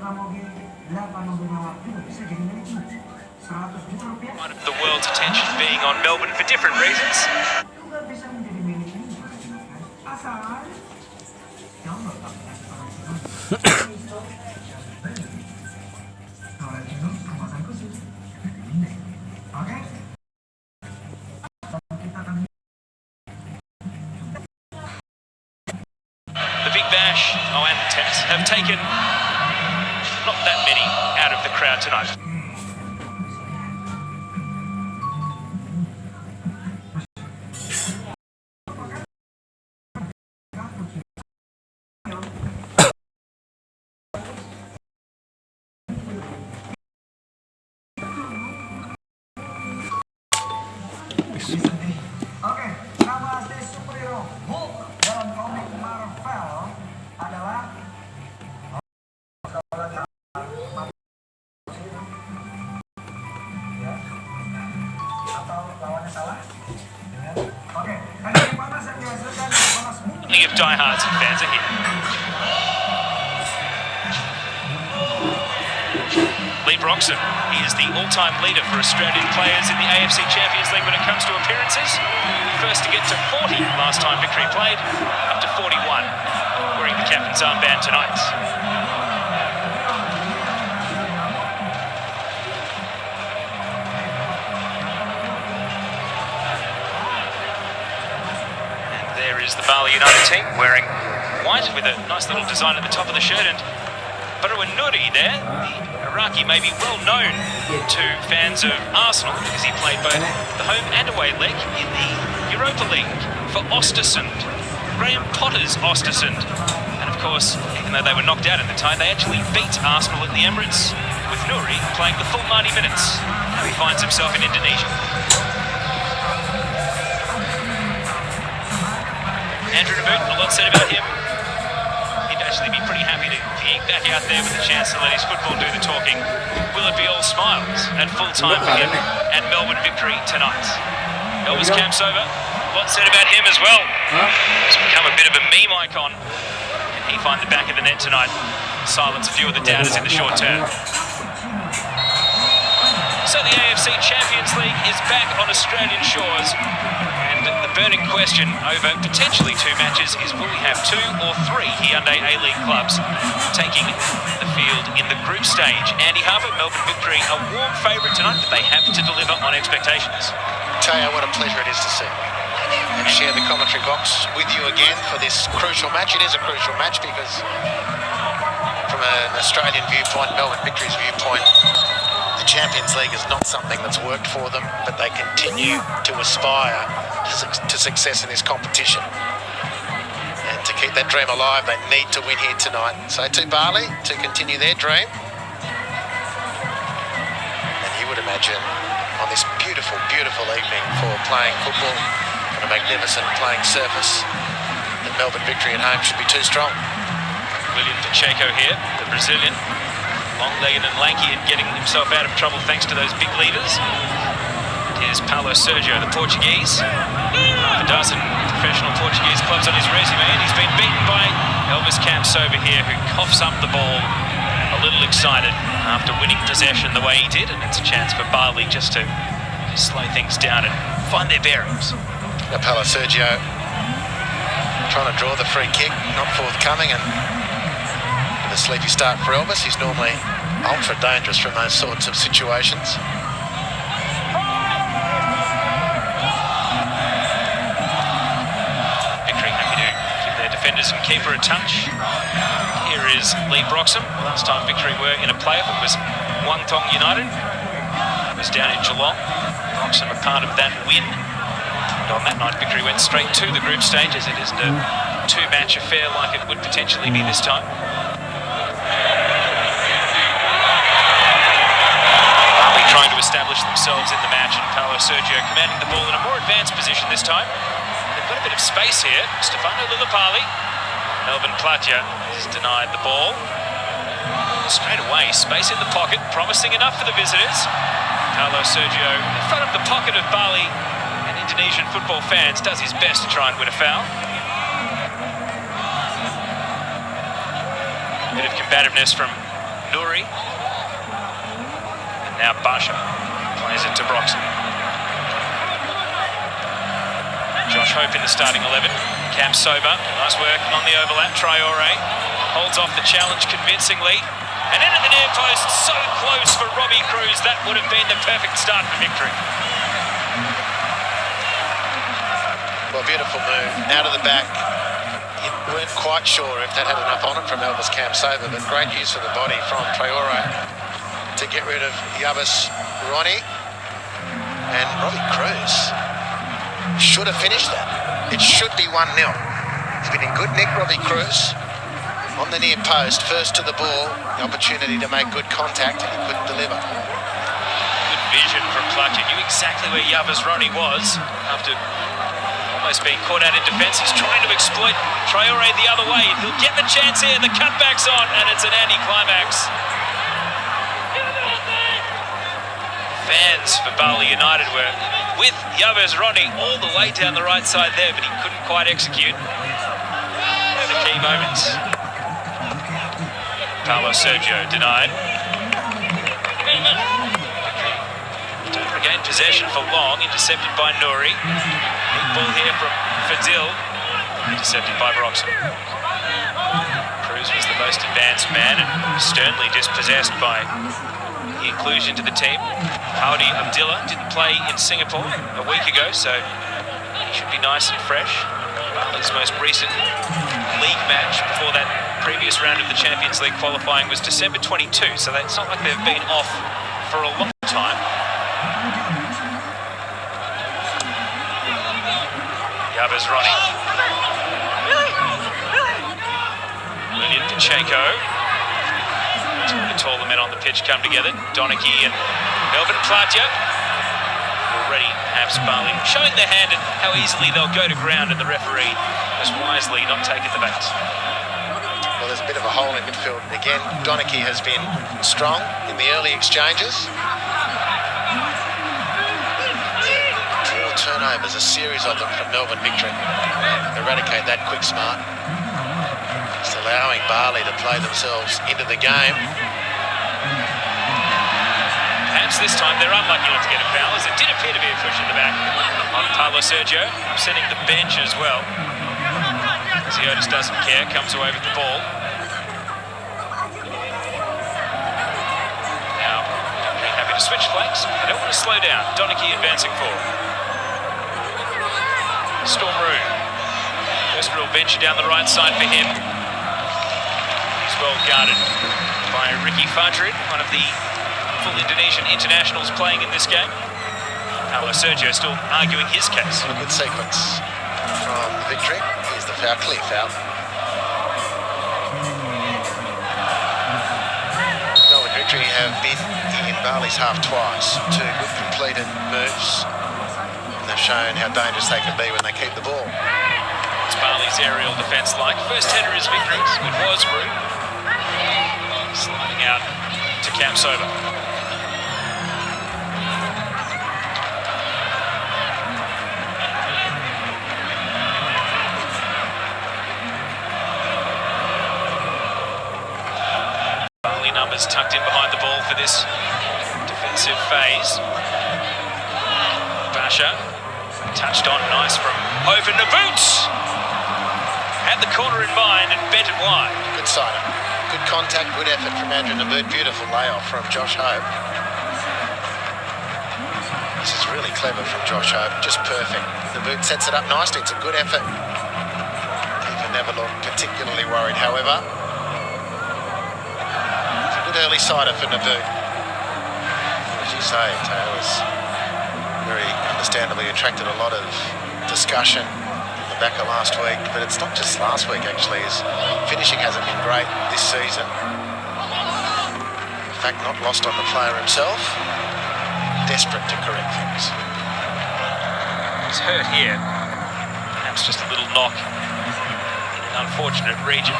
One of the world's attention being on Melbourne for different reasons. The Big Bash, and Tess have taken not that many out of the crowd tonight. Oke, nama asli superhero Hulk dalam komik Marvel adalah atau lawannya salah? Oke, dari panas yang dihasilkan panas bumi. Plenty of diehards and fans are here. Lee Broxham, he is the all-time leader for Australian players in the AFC Champions League when it comes to appearances. First to get to 40 last time victory played, up to 41, wearing the captain's armband tonight. And there is the Bali United team wearing white with a nice little design at the top of the shirt, and Nuri there, the Iraqi, may be well known to fans of Arsenal because he played both the home and away leg in the Europa League for Ostersund, Graham Potter's Ostersund. And of course, even though they were knocked out in the tie, they actually beat Arsenal at the Emirates, with Nuri playing the full 90 minutes. Now he finds himself in Indonesia. Andrew Naboot, a lot said about him. He'd actually be pretty happy to be back out there with a chance to let his football do the talking. Will it be all smiles at full time for him and Melbourne victory tonight? Elvis Camp's over. A lot said about him as well. He's become a bit of a meme icon. Can he find the back of the net tonight? Silence a few of the doubters in the short term. So the AFC Champions League is back on Australian shores. The burning question over potentially two matches is, will we have 2 or 3 Hyundai A-League clubs taking the field in the group stage? Andy Harper, Melbourne victory, a warm favourite tonight, but they have to deliver on expectations. Taya, what a pleasure it is to see and share the commentary box with you again for this crucial match. It is a crucial match because from an Australian viewpoint, Melbourne victory's viewpoint, the Champions League is not something that's worked for them, but they continue to aspire to success in this competition. And to keep that dream alive, they need to win here tonight. So to Bali, to continue their dream. And you would imagine on this beautiful, beautiful evening for playing football on a magnificent playing surface, that Melbourne victory at home should be too strong. William Pacheco here, the Brazilian. Long-legged and lanky and getting himself out of trouble thanks to those big leaders. Here's Paulo Sergio, the Portuguese. Half a dozen professional Portuguese clubs on his resume, and he's been beaten by Elvis Camps over here, who coughs up the ball a little excited after winning possession the way he did, and it's a chance for Bali just to slow things down and find their bearings. Now Paulo Sergio trying to draw the free kick, not forthcoming, and with a sleepy start for Elvis. He's normally ultra dangerous from those sorts of situations. Defenders and keeper a touch. Here is Lee Broxham. Last time victory were in a playoff, it was Wangtong United. It was down in Geelong. Broxham a part of that win. And on that night, victory went straight to the group stage, as it isn't a 2-match affair like it would potentially be this time. Bali trying to establish themselves in the match, and Paulo Sergio commanding the ball in a more advanced position this time. Got a bit of space here. Stefano Lillipali. Melbourne Platja has denied the ball. Straight away, space in the pocket, promising enough for the visitors. Paulo Sergio in front of the pocket of Bali and Indonesian football fans does his best to try and win a foul. A bit of combativeness from Nouri. And now Basha plays it to Broxton. Josh Hope in the starting 11. Cam Sober, nice work on the overlap. Traore holds off the challenge convincingly. And into the near post, so close for Robbie Cruz. That would have been the perfect start for victory. Well, beautiful move. Out of the back. You weren't quite sure if that had enough on it from Elvis Cam Sober, but great use of the body from Traore to get rid of Yavis Ronnie. And Robbie Cruz should have finished that. It should be 1-0. He's been in good nick, Robbie Cruz. On the near post, first to the ball, the opportunity to make good contact, and he couldn't deliver. Good vision from Clutcher. Knew exactly where Yavis Ronnie was after almost being caught out in defence. He's trying to exploit Traore the other way. He'll get the chance here. The cutback's on, and it's an anti-climax. Fans for Bali United were with Yavis Ronnie all the way down the right side there, but he couldn't quite execute. The key moments. Paulo Sergio denied. Don't regain possession for long, intercepted by Nouri. Big ball here from Fadil, intercepted by Broxton. Cruz was the most advanced man and sternly dispossessed by the inclusion to the team. Howdy Abdillah didn't play in Singapore a week ago, so he should be nice and fresh. His most recent league match before that previous round of the Champions League qualifying was December 22, so it's not like they've been off for a long time. Yavis Ronnie. William Pacheco. The taller men on the pitch come together. Donachie and Melbourne Platja. Already perhaps Bali showing their hand and how easily they'll go to ground, and the referee has wisely not taken the bait. Well, there's a bit of a hole in midfield. Again, Donachie has been strong in the early exchanges. 4 turnovers, a series of them from Melbourne Victory. Eradicate that quick smart. Just allowing Bali to play themselves into the game. Perhaps this time they're unlucky not to get a foul, as it did appear to be a push in the back on Paulo Sergio, upsetting the bench as well. Ziotis doesn't care, comes away with the ball. Now, pretty happy to switch flanks. They don't want to slow down. Donachie advancing forward. Storm Roux. First real venture down the right side for him. He's well guarded by Ricky Fadrid, one of the full Indonesian internationals playing in this game. Paulo Sergio still arguing his case. A good sequence from Victory. Here's the foul, clear foul. Melbourne Victory have been in Bali's half twice. 2 good completed moves. And they've shown how dangerous they can be when they keep the ball. It's Bali's aerial defence like. First header is Victory's. It was Roux. Sliding out to Cam Sober. Numbers tucked in behind the ball for this defensive phase. Basha touched on, nice from over the boots. Had the corner in mind and bent it wide. Good sighting. Good contact, good effort from Andrew Naboot. Beautiful layoff from Josh Hope. This is really clever from Josh Hope, just perfect. Naboot sets it up nicely. It's a good effort. Keeper never looked particularly worried, however. Early sider for Naboot. As you say, Taylor was very understandably attracted a lot of discussion in the back of last week, but it's not just last week actually. His finishing hasn't been great this season. In fact, not lost on the player himself. Desperate to correct things. He's hurt here. Perhaps just a little knock in an unfortunate region.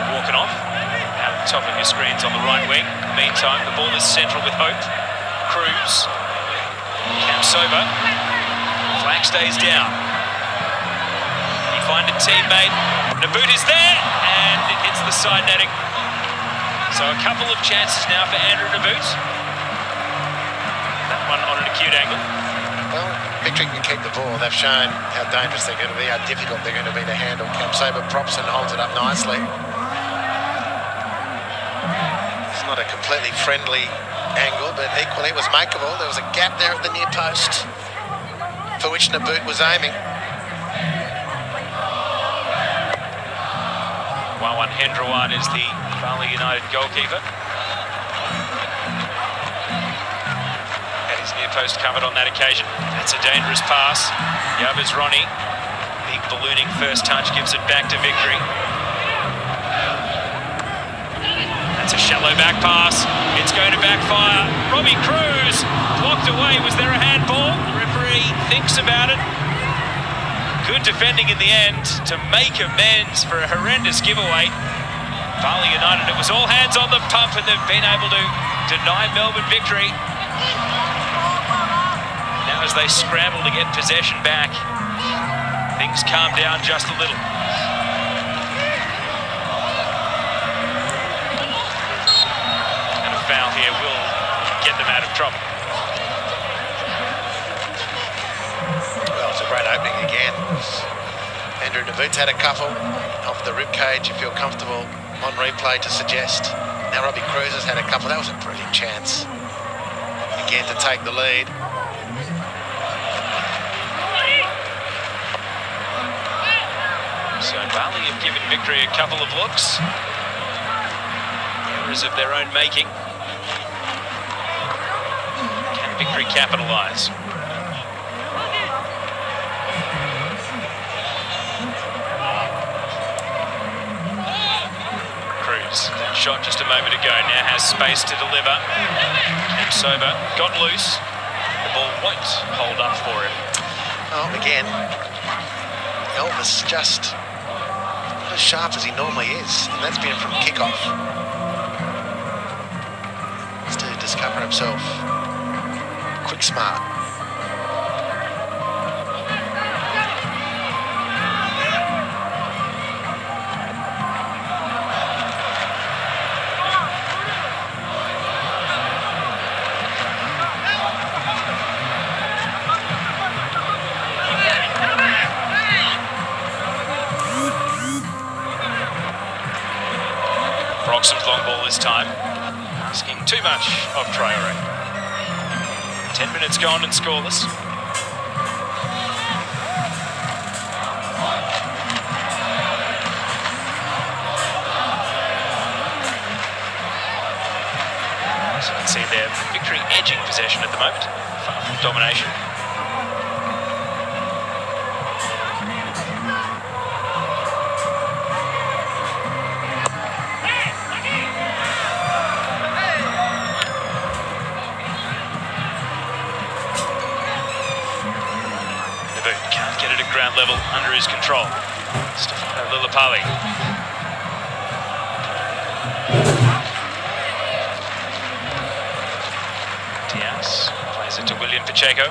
Walking off, out the top of your screens on the right wing. Meantime, the ball is central with Hope. Cruz, Cam Sober, flag stays down. He find a teammate, Naboot is there, and it hits the side netting. So a couple of chances now for Andrew Naboot. That one on an acute angle. Well, Victory can keep the ball. They've shown how dangerous they're going to be, how difficult they're going to be to handle. Cam Saber props and holds it up nicely. It's not a completely friendly angle, but equally it was makeable. There was a gap there at the near post for which Naboot was aiming. 1-1 Hendrawan is the Bali United goalkeeper. Had his near post covered on that occasion. That's a dangerous pass. Yabas Ronnie, big ballooning first touch, gives it back to Victory. That's a shallow back pass. It's going to backfire. Robbie Cruz blocked away. Was there a handball? The referee thinks about it. Good defending in the end to make amends for a horrendous giveaway. Bali United, it was all hands on the pump, and they've been able to deny Melbourne victory. Now as they scramble to get possession back, things calm down just a little. And a foul here will get them out of trouble. Well, it's a great opening again. Andrew Naboot's had a couple off the rib cage. You feel comfortable on replay to suggest. Now Robbie Cruz has had a couple. That was a brilliant chance again to take the lead. So Bali have given Victory a couple of looks. Errors of their own making. Can Victory capitalise? Cruz, that shot just a moment ago, now has space to deliver. Cam Sober got loose. The ball won't hold up for him. Oh, again, Elvis just not as sharp as he normally is, and that's been from kickoff. Has to discover himself. Quick, smart. Broxham's long ball this time, asking too much of Traore. 10 minutes gone and scoreless. As you can see there, Victory edging possession at the moment, far from domination. Can't get it at ground level under his control. Stefano Lillipali. Diaz plays it to William Pacheco.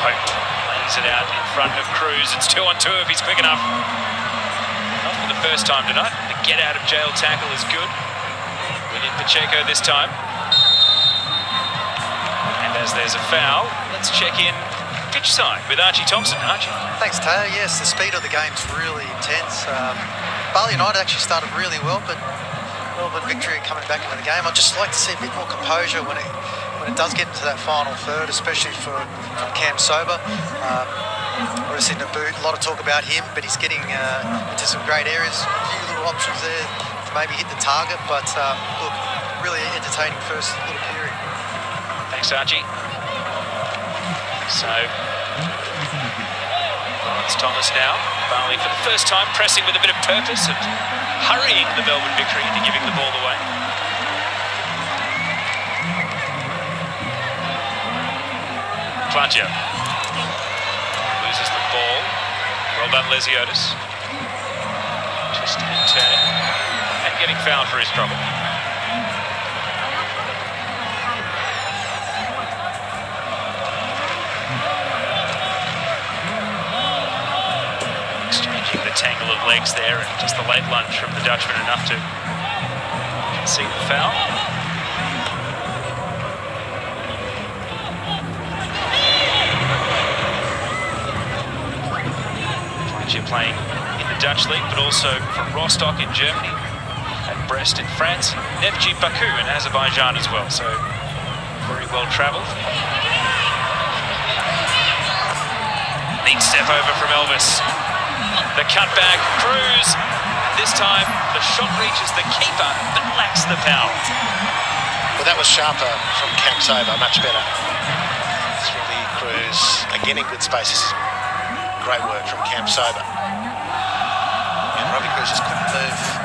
Hope lays it out in front of Cruz. It's 2-on-2 if he's quick enough. Not for the first time tonight. The get out of jail tackle is good. William Pacheco this time. And as there's a foul, let's check in pitch side with Archie Thompson. Archie. Thanks, Taylor. Yes, the speed of the game's really intense. Bali United actually started really well, but Melbourne Victory coming back into the game. I'd just like to see a bit more composure when it does get into that final third, especially from Cam Sober. Obviously Naboot, a lot of talk about him, but he's getting into some great areas. A few little options there to maybe hit the target, but look, really entertaining first little period. Thanks, Archie. So, Lawrence Thomas now. Bali for the first time pressing with a bit of purpose and hurrying the Melbourne Victory into giving the ball away. Clutcher loses the ball. Well done, Lesiotis. Just turning and getting fouled for his trouble. tangle of legs there, and just the late lunge from the Dutchman enough to concede the foul. Fletcher playing in the Dutch league, but also for Rostock in Germany and Brest in France, Neftchi Baku in Azerbaijan as well, so very well travelled. Neat step over from Elvis. The cutback, Cruz. This time the shot reaches the keeper but lacks the power. Well, that was sharper from Camp Saber, much better. It's really Cruz again in good spaces. Great work from Camp Saber. And Robbie Cruz just couldn't move.